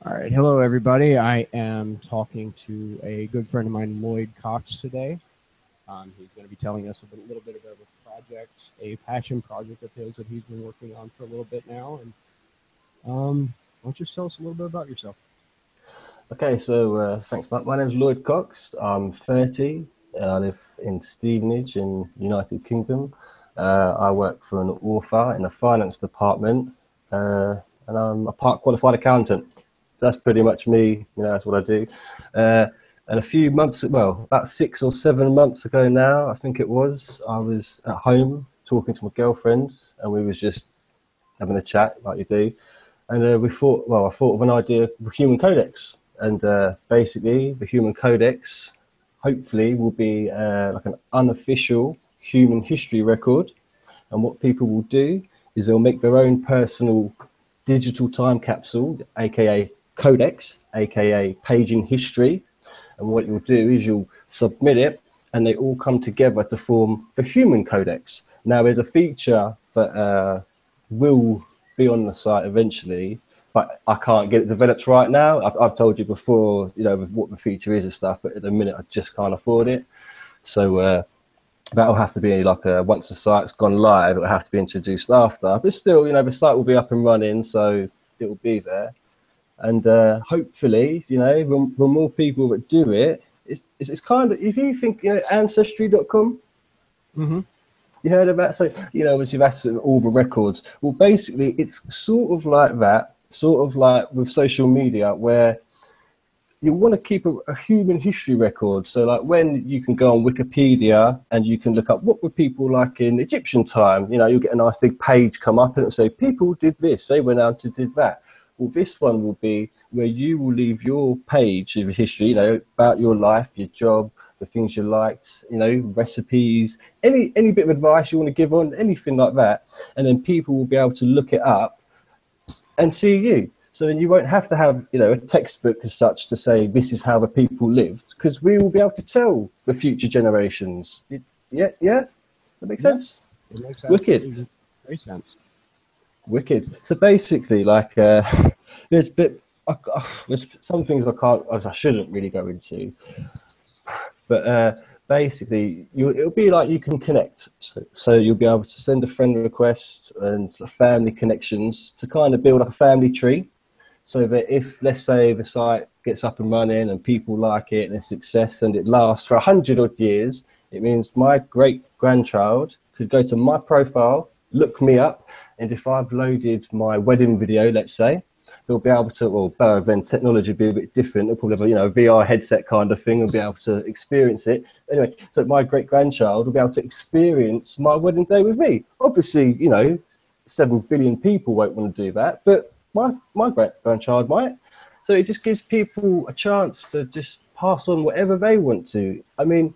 All right. Hello, everybody. I am talking to a good friend of mine, Lloyd Cox, today. He's going to be telling us little bit about a project, a passion project of his that he's been working on for a little bit now. And why don't you just tell us a little bit about yourself? Okay, so thanks, Mark. My name's Lloyd Cox. I'm 30. I live in Stevenage in United Kingdom. I work for an author in the finance department, and I'm a part qualified accountant. That's pretty much me. That's what I do. Uh, and a few months, well, about 6 or 7 months ago now, I think it was, I was at home talking to my girlfriend, and we was just having a chat like you do. And I thought of an idea for Human Codex. And basically, the Human Codex hopefully will be like an unofficial human history record. And what people will do is they'll make their own personal digital time capsule, aka Codex, aka page in history. And what you'll do is you'll submit it, and they all come together to form the Human Codex. Now, there's a feature that will be on the site eventually, but I can't get it developed right now. I've told you before, what the feature is and stuff, but at the minute I just can't afford it. So that'll have to be like once the site's gone live, it'll have to be introduced after. But still, the site will be up and running, so it will be there. And hopefully, the more people that do it, it's kind of, if you think, ancestry.com, Mm-hmm. you heard of that? So, obviously that's all the records. Well, basically, it's sort of like that, sort of like with social media, where you want to keep a human history record. So, like when you can go on Wikipedia and you can look up what were people like in Egyptian time, you'll get a nice big page come up and it'll say, people did this, they went out and did that. Well, this one will be where you will leave your page of history, about your life, your job, the things you liked, recipes, any bit of advice you want to give on, anything like that. And then people will be able to look it up and see you. So then you won't have to have, a textbook as such to say this is how the people lived, because we will be able to tell the future generations. Yeah, yeah, that makes Yeah, sense. it makes Wicked, absolutely great sense. wicked. So basically, like, there's bit, there's some things I shouldn't really go into, but basically, it'll be like you can connect. So you'll be able to send a friend request and family connections to kind of build like a family tree. So that if, let's say, the site gets up and running and people like it and it's a success and it lasts for 100 odd years, it means my great grandchild could go to my profile, look me up, and if I've loaded my wedding video, let's say, they'll be able to, well, then technology will be a bit different. They'll probably have a VR headset kind of thing and be able to experience it. Anyway, so my great grandchild will be able to experience my wedding day with me. Obviously, 7 billion people won't want to do that, but my great grandchild might. So it just gives people a chance to just pass on whatever they want to. I mean,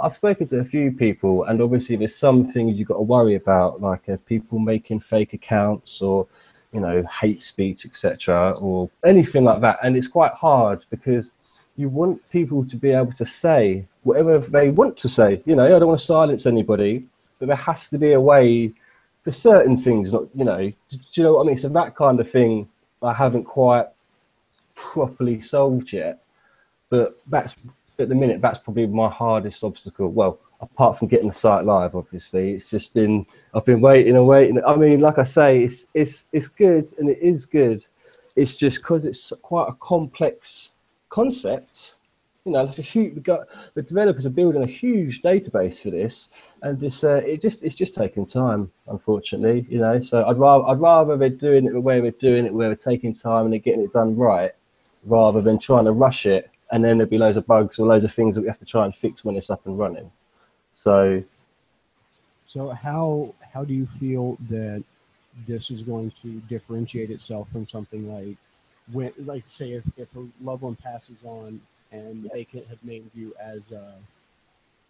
I've spoken to a few people, and obviously there's some things you've got to worry about, like people making fake accounts or, hate speech, etc., or anything like that. And it's quite hard because you want people to be able to say whatever they want to say. I don't want to silence anybody, but there has to be a way for certain things. Not, do you know what I mean? So that kind of thing, I haven't quite properly solved yet. But that's, at the minute, that's probably my hardest obstacle. Well, apart from getting the site live, obviously, it's just been, I've been waiting and waiting. I mean, like I say, it's good and it is good. It's just because it's quite a complex concept. Like the developers are building a huge database for this, and it's just taking time, unfortunately. So I'd rather they're doing it the way they're doing it, where they're taking time and they're getting it done right, rather than trying to rush it and then there'll be loads of bugs or loads of things that we have to try and fix when it's up and running. So, So how do you feel that this is going to differentiate itself from something like like say if a loved one passes on and they can have named you as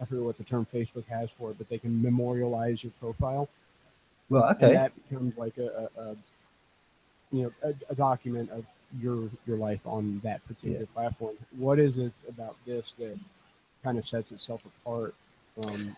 I forget what the term Facebook has for it, but they can memorialize your profile, well, and okay. that becomes like a document of your life on that Yeah. particular platform. What is it about this that kind of sets itself apart from?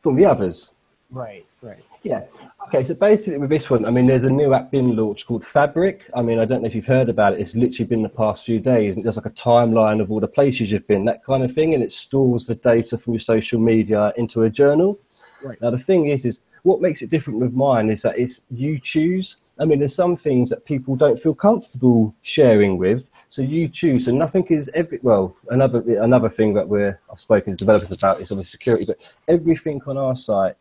From the others. Right, right. Yeah. Okay, so basically with this one, I mean, there's a new app being launched called Fabric. I mean, I don't know if you've heard about it. It's literally been the past few days. And there's like a timeline of all the places you've been, that kind of thing. And it stores the data from your social media into a journal. Right. Now, the thing is what makes it different with mine is that it's you choose. I mean, there's some things that people don't feel comfortable sharing with, so you choose. And nothing is well. Another thing that I've spoken to developers about is obviously security, but everything on our site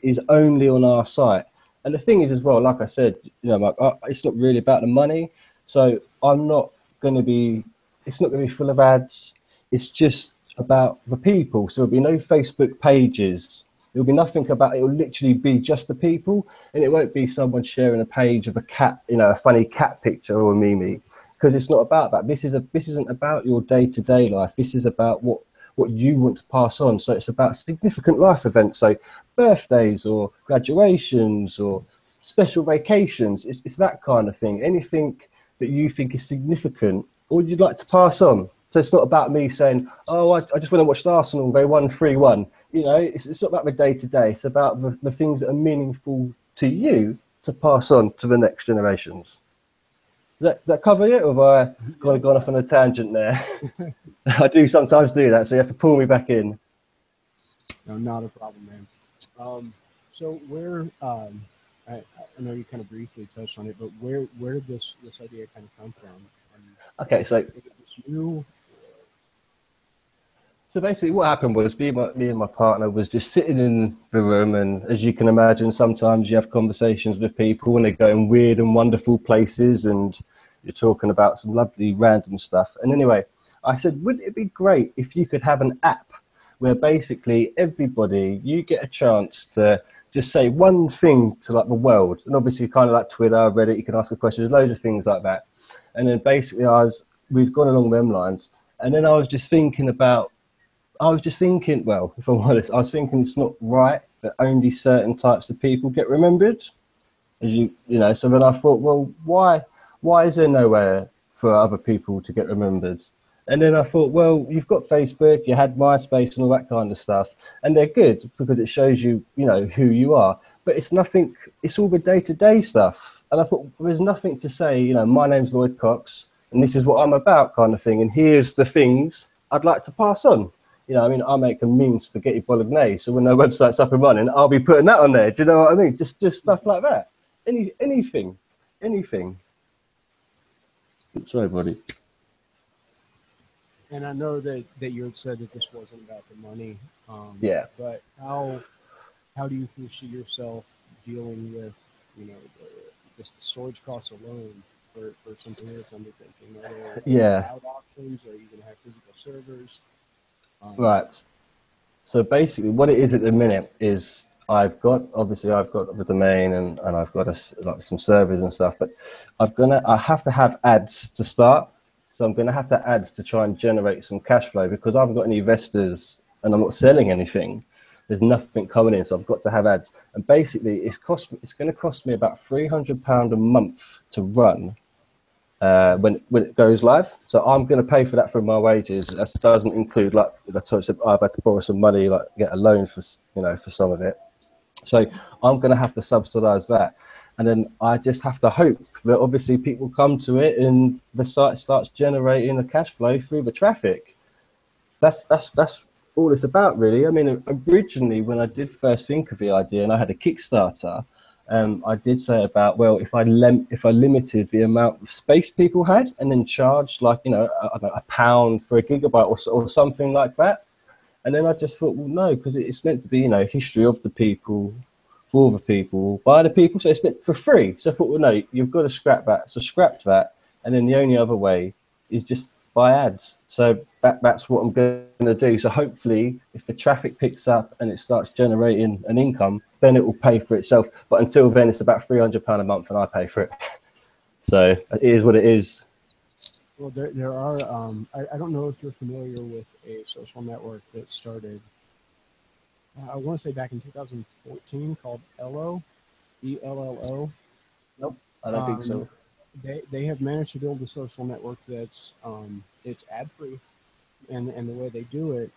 is only on our site. And the thing is as well, like I said, Mark, it's not really about the money. So I'm not going to be. It's not going to be full of ads. It's just about the people. So there'll be no Facebook pages. There'll be nothing about it. It'll literally be just the people, and it won't be someone sharing a page of a cat, a funny cat picture or a meme, because it's not about that. This isn't about your day-to-day life. This is about what you want to pass on. So it's about significant life events, so birthdays or graduations or special vacations. It's that kind of thing. Anything that you think is significant or you'd like to pass on. So it's not about me saying, oh, I just want to watch Arsenal. They won 3-1. It's not about the day to day. It's about the things that are meaningful to you to pass on to the next generations. Does that cover it, or have I gone off on a tangent there? I do sometimes do that, so you have to pull me back in. No, not a problem, man. So where I know you kind of briefly touched on it, but where did this idea kind of come from? Okay, so it was you. So basically, what happened was me and my partner was just sitting in the room, and as you can imagine, sometimes you have conversations with people, and they go in weird and wonderful places, and you're talking about some lovely random stuff. And anyway, I said, wouldn't it be great if you could have an app where basically everybody, you get a chance to just say one thing to like the world, and obviously kind of like Twitter, Reddit, you can ask a question. There's loads of things like that. And then basically, we've gone along them lines, and then I was just thinking, well, if I'm honest, I was thinking it's not right that only certain types of people get remembered. So then I thought, well, why is there nowhere for other people to get remembered? And then I thought, well, you've got Facebook, you had MySpace and all that kind of stuff, and they're good because it shows you, who you are. But it's nothing, it's all the day-to-day stuff. And I thought, well, there's nothing to say, my name's Lloyd Cox, and this is what I'm about kind of thing, and here's the things I'd like to pass on. I make a mean spaghetti bolognese, so when their website's up and running, I'll be putting that on there. Do you know what I mean? Just stuff like that. Anything. Sorry, buddy. And I know that you had said that this wasn't about the money. Yeah. But how do you foresee yourself dealing with, just the storage costs alone for something that's undertaking? Are there cloud options? Are you going to have physical servers? Right. So basically, what it is at the minute is I've got the domain and I've got some servers and stuff, but I have to have ads to start. So I'm going to have to ads to try and generate some cash flow because I haven't got any investors and I'm not selling anything. There's nothing coming in, so I've got to have ads. And basically, it's going to cost me about £300 a month to run. When it goes live, so I'm going to pay for that from my wages. That doesn't include I've had to borrow some money, like get a loan for some of it. So I'm going to have to subsidise that, and then I just have to hope that obviously people come to it and the site starts generating a cash flow through the traffic. That's all it's about, really. I mean, originally when I did first think of the idea and I had a Kickstarter. I did say about, well, if I limited the amount of space people had and then charged like, £1 for a gigabyte or something like that. And then I just thought, well, no, because it's meant to be, history of the people, for the people, by the people. So it's meant for free. So I thought, well, no, you've got to scrap that. So scrapped that. And then the only other way is just buy ads. So that's what I'm going to do. So hopefully if the traffic picks up and it starts generating an income, then it will pay for itself. But until then, it's about £300 a month and I pay for it. So it is what it is. Well, there are, I don't know if you're familiar with a social network that started, I want to say back in 2014 called Ello, ELLO. Nope, I don't think so. They have managed to build a social network that's it's ad free, and the way they do it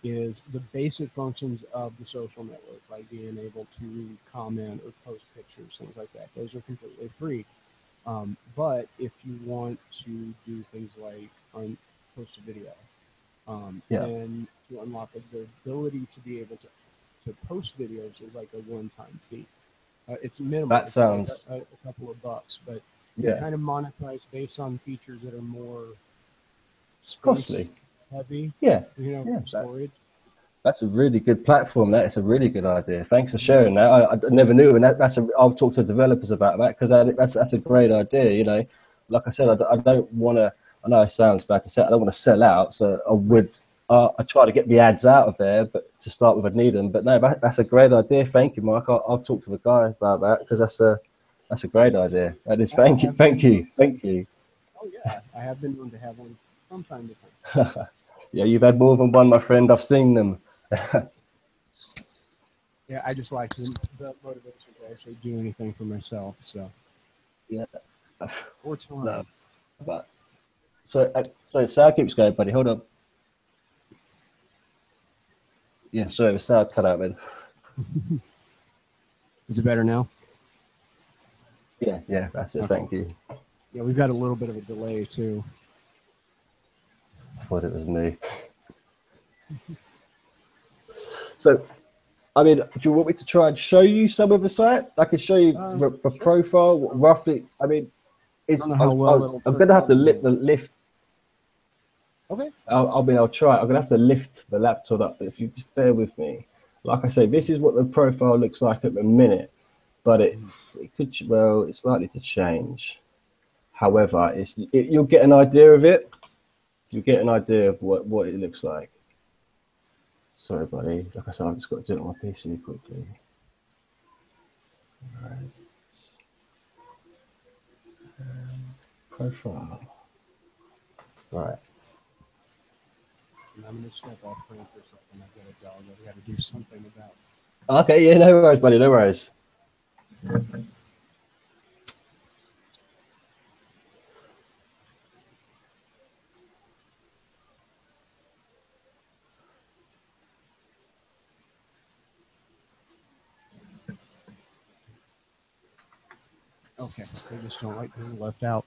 is the basic functions of the social network, like being able to comment or post pictures, things like that. Those are completely free. But if you want to do things like post a video, Yeah, then to unlock the ability to be able to post videos is like a one-time fee. It's minimal. that It's like sounds, a couple of bucks, but they yeah, kind of monetize based on features that are more space costly. heavy, Yeah, for storage. that's a really good platform. That is a really good idea. Thanks for Mhm. sharing that. I never knew, and I'll talk to developers about that because that's a great idea. You know, like I said, I don't want to. I know it sounds bad to say. I don't want to sell out, so I would. I try to get the ads out of there, but to start with, I need them. But no, that's a great idea. Thank you, Mark. I'll talk to the guy about that because that's a great idea. That is. I Thank you, have been thank known. you, thank you. Oh yeah, I have been known to have one from time to time. Yeah, you've had more than one, my friend. I've seen them. Yeah, I just like the motivation to actually do anything for myself. So Yeah, or no, time. but so sound keeps going, buddy. Hold on. Yeah, sorry, the sound cut out then. Is it better now? Yeah, that's it. Okay. Thank you. Yeah, we've got a little bit of a delay too. I thought it was me. So, I mean, do you want me to try and show you some of the site? I can show you the Sure. profile roughly. I mean, I don't know how well it'll I'm put gonna have on to the. lift. Okay. I'll try. I'm gonna have to lift the laptop up. But if you just bear with me, like I say, this is what the profile looks like at the minute. But it could well, it's likely to change. However, you'll get an idea of it. You'll get an idea of what it looks like. Sorry, buddy. Like I said, I've just got to do it on my PC quickly. Right. Profile. Right. And I'm gonna step off frame for a second. I've got a dog. I've got to do something about. Okay, yeah, no worries, buddy, no worries. Okay. They just don't like being left out.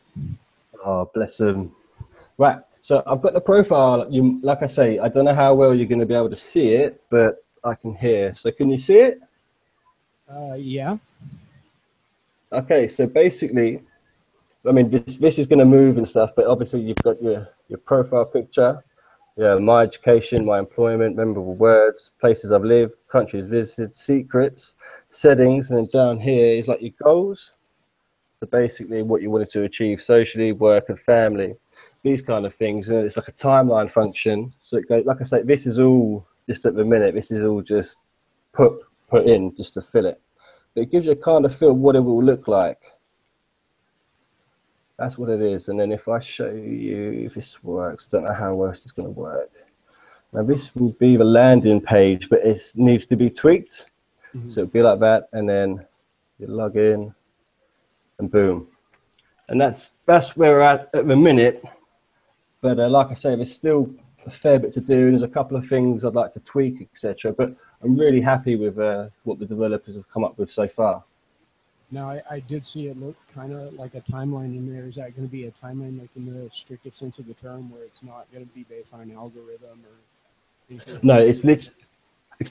Oh, bless him. Right, so I've got the profile. You, like I say, I don't know how well you're going to be able to see it, but I can hear. So can you see it? Yeah. Okay, so basically, I mean, this is going to move and stuff, but obviously you've got your profile picture, yeah, my education, my employment, memorable words, places I've lived, countries visited, secrets, settings, and then down here is like your goals. So basically what you wanted to achieve socially, work and family, these kind of things. And it's like a timeline function. So it goes, like I say, this is all just at the minute, this is all just put in just to fill it. But it gives you a kind of feel what it will look like. That's what it is. And then if I show you if this works, don't know how else it's going to work. Now this will be the landing page, but it needs to be tweaked. So it'll be like that, and then you log in, and boom. And that's where we're at the minute. But like I say, there's still a fair bit to do. There's a couple of things I'd like to tweak, etc. But I'm really happy with what the developers have come up with so far. Now, I did see it look kind of like a timeline in there. Is that going to be a timeline like in the strictest sense of the term, where it's not going to be based on an algorithm or anything like No, that? it's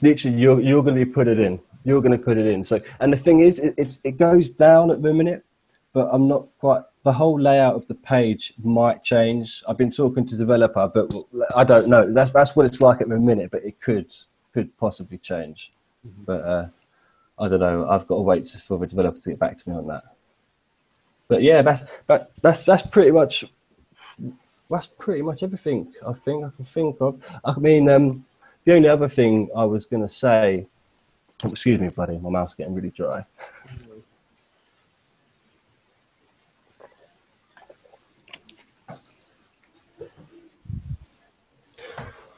literally you're going to put it in. You're going to put it in. So, and the thing is, it goes down at the minute, but I'm not quite. The whole layout of the page might change. I've been talking to developer, but I don't know. That's what it's like at the minute, but it could possibly change. But I don't know. I've got to wait for the developer to get back to me on that. But yeah, that's pretty much everything I think I can think of. I mean, the only other thing I was going to say. Oh, excuse me, buddy. My mouth's getting really dry.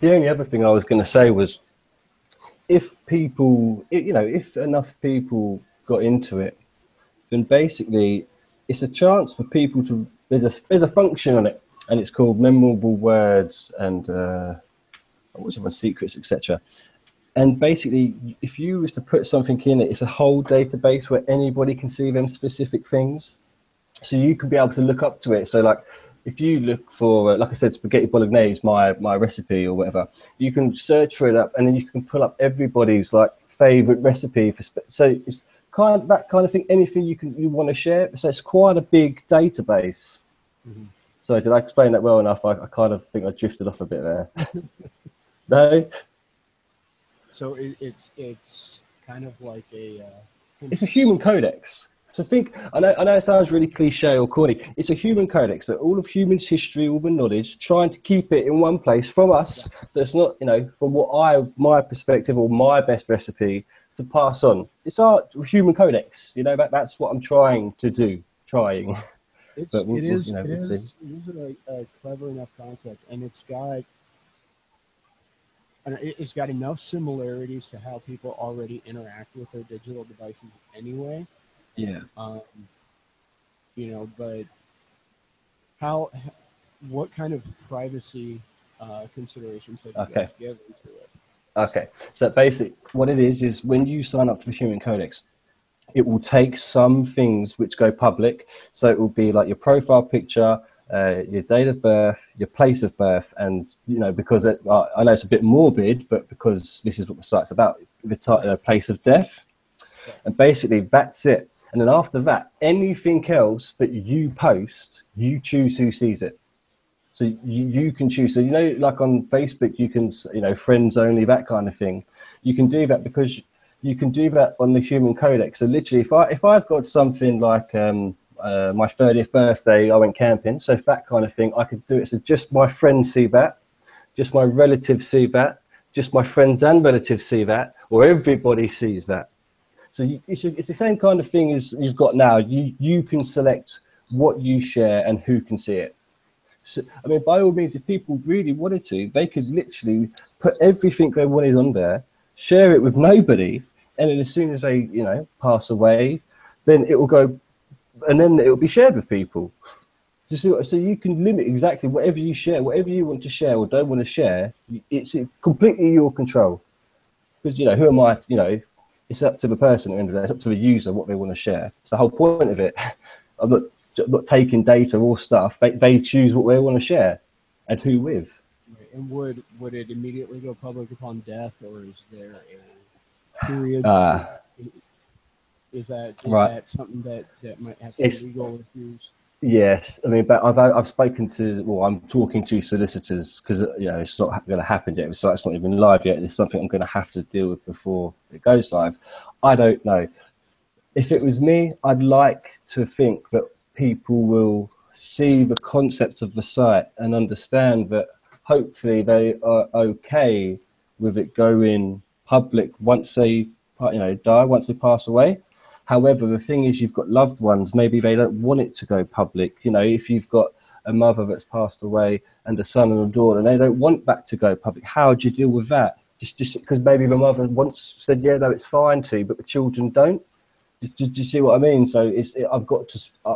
The only other thing I was going to say was, if people, if enough people got into it, then basically it's a chance for people to. There's a function on it, and it's called memorable words and what's everyone's secrets, etc. And basically, if you was to put something in it, it's a whole database where anybody can see them specific things. So you can be able to look up to it. So like, if you look for, like I said, spaghetti bolognese, my recipe or whatever, you can search for it up, and then you can pull up everybody's like favorite recipe for. So it's kind of that kind of thing. Anything you want to share. So it's quite a big database. Mm-hmm. So did I explain that well enough? I kind of think I drifted off a bit there. No. So it's kind of like a. It's a human codex. So think, I know it sounds really cliche or corny. It's a human codex, so all of humans' history, all the knowledge, trying to keep it in one place from us. So it's not, from my perspective or my best recipe to pass on. It's our human codex. That's what I'm trying to do. It We'll is a clever enough concept, and it's got enough similarities to how people already interact with their digital devices anyway. Yeah. But what kind of privacy considerations have you guys given to it? Okay. So basically, what it is when you sign up to the Human Codex, it will take some things which go public. So it will be like your profile picture, your date of birth, your place of birth, and because I know it's a bit morbid, but because this is what the site's about, the place of death, and basically that's it. And then after that, anything else that you post, you choose who sees it. So you can choose. So like on Facebook, you can friends only, that kind of thing. You can do that because you can do that on the Human Codex. So literally, if I've got something like my 30th birthday, I went camping, so that kind of thing, I could do it. So just my friends see that, just my relatives see that, just my friends and relatives see that, or everybody sees that. So it's the same kind of thing as you've got now. You can select what you share and who can see it. So, I mean, by all means, if people really wanted to, they could literally put everything they wanted on there, share it with nobody, and then as soon as they, pass away, then it will go, and then it will be shared with people. So you can limit exactly whatever you share, whatever you want to share or don't want to share. It's completely your control. Because who am I? It's up to the person at the end of the day. It's up to the user what they want to share. It's the whole point of it. I'm not taking data or stuff. They choose what they want to share and who with. Right. And would it immediately go public upon death, or is there a period? Is that something that might have some legal issues? Yes, I mean, but I've spoken to, well, I'm talking to solicitors because it's not going to happen yet. So it's not even live yet. It's something I'm going to have to deal with before it goes live. I don't know. If it was me, I'd like to think that people will see the concept of the site and understand that hopefully they are okay with it going public once they die, once they pass away. However, the thing is, you've got loved ones, maybe they don't want it to go public. If you've got a mother that's passed away and a son and a daughter, and they don't want that to go public, how do you deal with that? Just because maybe the mother once said, yeah, no, it's fine to, but the children don't. Do you see what I mean? So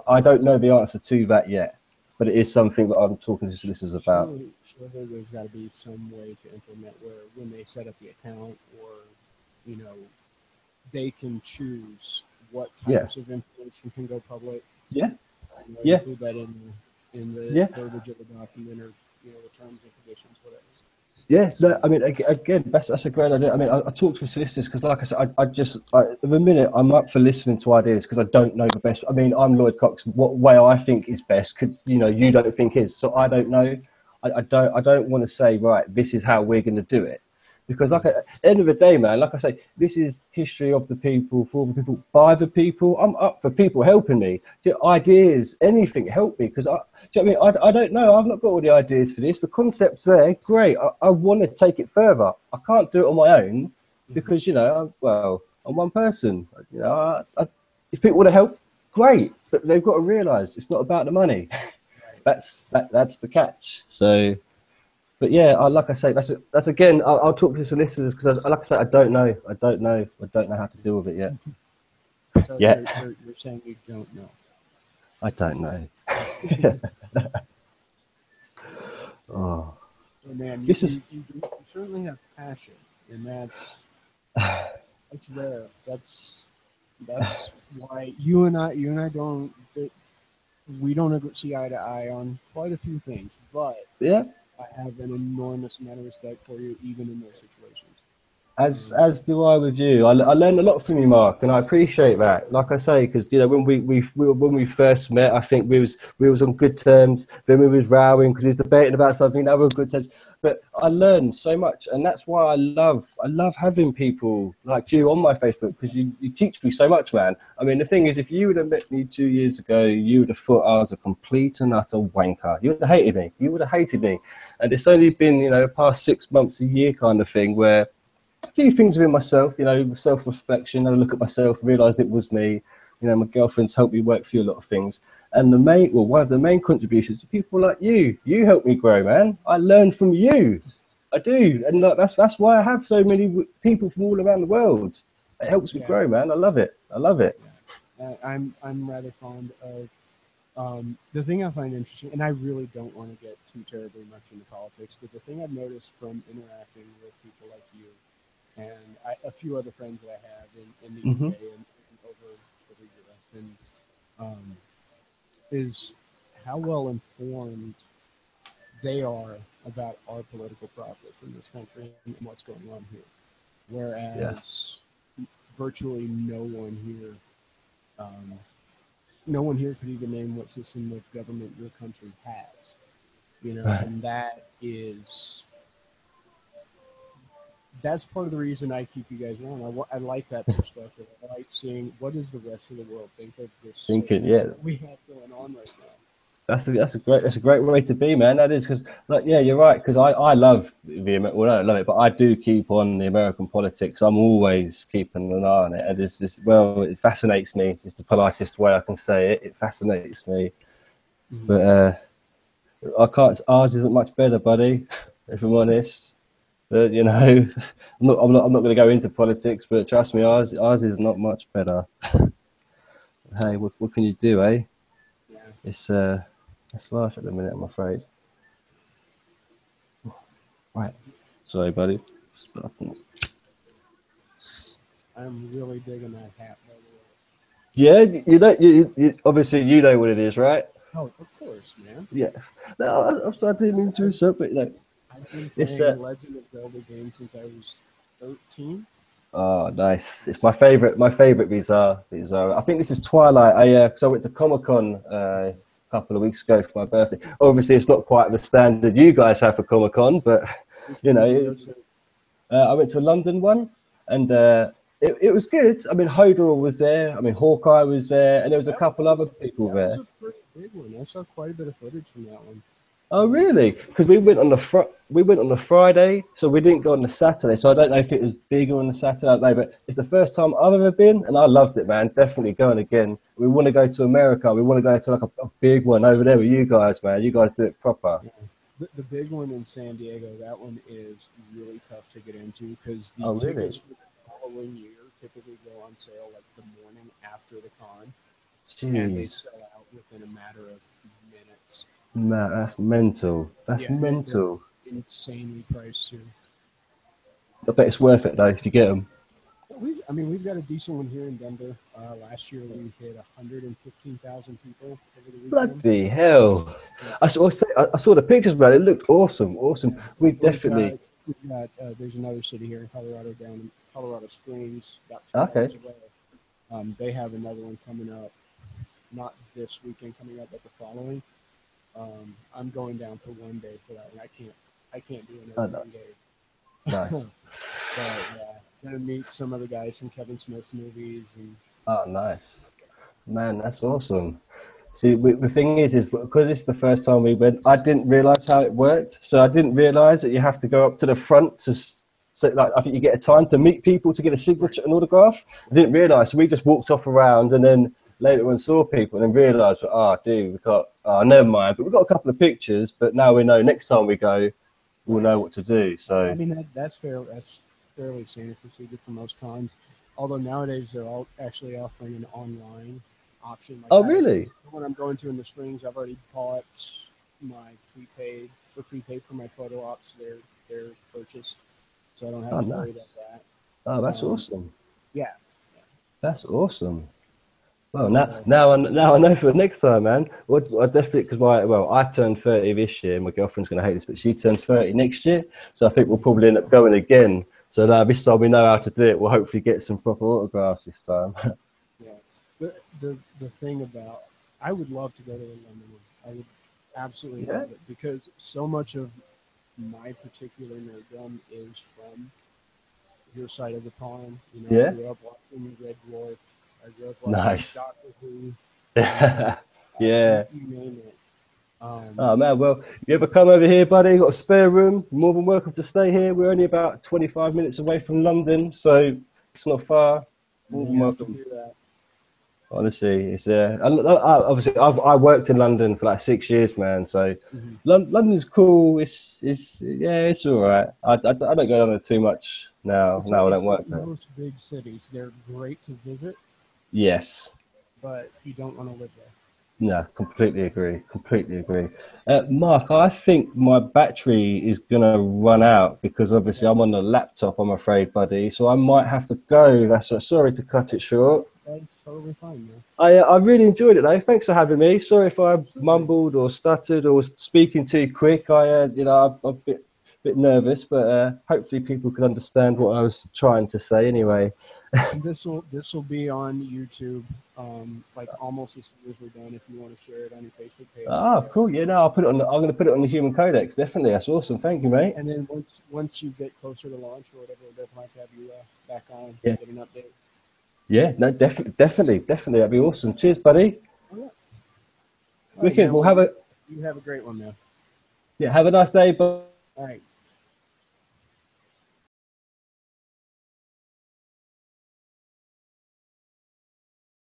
I don't know the answer to that yet, but it is something that I'm talking to solicitors about. Surely there's got to be some way to implement where when they set up the account, or they can choose what types of information can go public. Yeah. Include that in the verbiage of the document, or the terms and conditions, whatever. Yeah, no, I mean, again, that's a great idea. I mean, I talk to solicitors because, like I said, at the minute I'm up for listening to ideas because I don't know the best. I mean, I'm Lloyd Cox. What way I think is best, could you don't think is. So I don't know. I don't want to say, right, this is how we're going to do it, because at the end of the day, man, like I say, this is history of the people, for the people, by the people. I'm up for people helping me. Ideas, anything, help me, because I don't know. I've not got all the ideas for this. The concept's there, great. I want to take it further. I can't do it on my own because I'm one person. If people want to help, great. But they've got to realise it's not about the money. That's the catch. So, but yeah, like I say, that's again. I'll talk to solicitors because, like I say, I don't know how to deal with it yet. So yeah, you're saying you don't know. I don't know. Oh. Oh, man, This is you certainly have passion, and that's rare. That's why you and I don't we don't see eye to eye on quite a few things, but yeah. I have an enormous amount of respect for you, even in those situations. Um, As do I with you. I learned a lot from you, Mark, and I appreciate that. Like I say, because you know when when we first met, I think we was on good terms. Then we was rowing because we was debating about something. Now we're on good terms. But I learned so much, and that's why I love having people like you on my Facebook because you teach me so much, man. I mean, the thing is, if you would have met me 2 years ago, you would have thought I was a complete and utter wanker. You would have hated me. You would have hated me. And it's only been the past 6 months, a year kind of thing where a few things within myself, self-reflection. I look at myself, realised it was me. My girlfriend's helped me work through a lot of things. And one of the main contributions to people like you. You helped me grow, man. I learned from you. I do, and like, that's why I have so many people from all around the world. It helps me yeah, grow, man. I love it. I love it. yeah. I'm rather fond of the thing I find interesting, and I really don't want to get too terribly much into politics, but the thing I've noticed from interacting with people like you and a few other friends that I have in the Hmm. UK and over Europe, and um, is how well informed they are about our political process in this country and what's going on here. Yeah. Whereas virtually um, no one here could even name what system of government your country has. Right. And that's part of the reason I keep you guys around. I like that perspective. I like seeing what does the rest of the world think of this Thinking, silliness yeah, that we have going on right now. that's a great way to be, man. That is because, like, yeah, you're right. Because I love well, I don't love it, but I do keep on the American politics. I'm always keeping an eye on it, and it fascinates me. It's the politest way I can say it. It fascinates me, Mm-hmm. but I can't. Ours isn't much better, buddy. If I'm honest, but I'm not going to go into politics, but trust me, ours is not much better. Hey, what can you do, eh? Yeah, It's it's life at the minute, I'm afraid. Right. Sorry, buddy. I'm really digging that hat, by the way. Yeah, obviously you know what it is, right? Oh, of course, man. Yeah. No, I'm starting into I've, it, but I've been it's playing Legend of Zelda games since I was 13. oh nice. It's my favorite. My favorite these are. I think this is Twilight. I went to Comic Con a couple of weeks ago for my birthday. Obviously, it's not quite the standard you guys have for Comic Con, but Which you one know, did you go to? I went to a London one, and it was good. I mean, Hodor was there. I mean, Hawkeye was there, and there was a couple other people That was there. a pretty big one. I saw quite a bit of footage from that one. Oh, Um, really? Because we went on the Friday, so we didn't go on the Saturday. So I don't know if it was bigger on the Saturday. I don't know, but it's the first time I've ever been, and I loved it, man. Definitely going again. We want to go to America. We want to go to like a big one over there with you guys, man. You guys do it proper. yeah. The big one in San Diego, that one is really tough to get into because the Oh, really? tickets for the following year typically go on sale like the morning after the con, and they Jeez, sell out within a matter of minutes. man, that's mental. That's Yeah, they're mental. insanely priced too. I bet it's worth it though if you get them. I mean, we've got a decent one here in Denver. Last year we hit 115,000 people over the weekend. Bloody hell! Yeah. I saw the pictures, man. It looked awesome, awesome. Yeah. We We've definitely got, there's another city here in Colorado, down in Colorado Springs, about 2 hours okay. away. They have another one coming up, not this weekend coming up, but the following. I'm going down for one day for that one. I can't do Oh, another no. 3 days. Nice. But yeah, gonna meet some of the guys from Kevin Smith's movies, and Oh, nice. Man, that's awesome. See, the thing is because it's the first time we went, I didn't realize how it worked. So I didn't realize that you have to go up to the front so like I think you get a time to meet people to get a right, signature and autograph. I didn't realize, so we just walked off around and then later on saw people and then realized, oh, dude, we got, oh, never mind. But we got a couple of pictures. But now we know next time we go, we'll right. know what to do. I So, mean that's fair. That's fairly standard procedure for most cons. Although nowadays they're all actually offering an online option. Like oh, I, really? the one I'm going to in the Springs, I've already bought. my prepaid for my photo ops. They're purchased, so I don't have Oh, to worry about nice. that. Oh, that's Um, awesome. yeah, That's awesome. Well, so now I know for the next time, man. What I definitely because I turned 30 this year. My girlfriend's gonna hate this, but she turns 30 next year, so I think we'll probably end up going again. So now this time we know how to do it. We'll hopefully get some proper autographs this time. yeah, the thing about I would love to go to a London one. I would absolutely Yeah, love it because so much of my particular nerddom is from your side of the pond. You know, I yeah, grew up watching Red Dwarf. I grew up watching nice. Doctor Who. You know, Yeah. you name it. Oh Um, man, well, you ever come over here, buddy? Got a spare room? You're more than welcome to stay here. We're only about 25 minutes away from London, so it's not far. More than you have to welcome. do that. Honestly, it's obviously I worked in London for like 6 years, man. So Mhm. London's cool. It's yeah, it's all right. I don't go down there too much now. Now I It's don't like work there. most big cities. They're great to visit, Yes. but you don't want to live there. No, completely agree. Completely agree. Mark, I think my battery is gonna run out because obviously Okay. I'm on the laptop. I'm afraid, buddy. So I might have to go. Sorry to cut it short. That's totally fine, man. I really enjoyed it though. Thanks for having me. Sorry if I Absolutely. mumbled or stuttered or was speaking too quick. I'm a bit nervous, but hopefully people could understand what I was trying to say anyway. And this will be on YouTube, like almost as soon as we're done. If you want to share it on your Facebook page, Oh, cool. Yeah, no, I'll put it on. I'm going to put it on the Human Codex. Definitely, that's awesome. Thank you, mate. and then once you get closer to launch or whatever, we'll definitely have to have you back on Yeah, get an update. yeah, no, definitely. That'd be awesome. Cheers, buddy. Oh, yeah. All right, Wicked. man. We'll Well, have you have a great one, man. have a nice day. Bye. All right.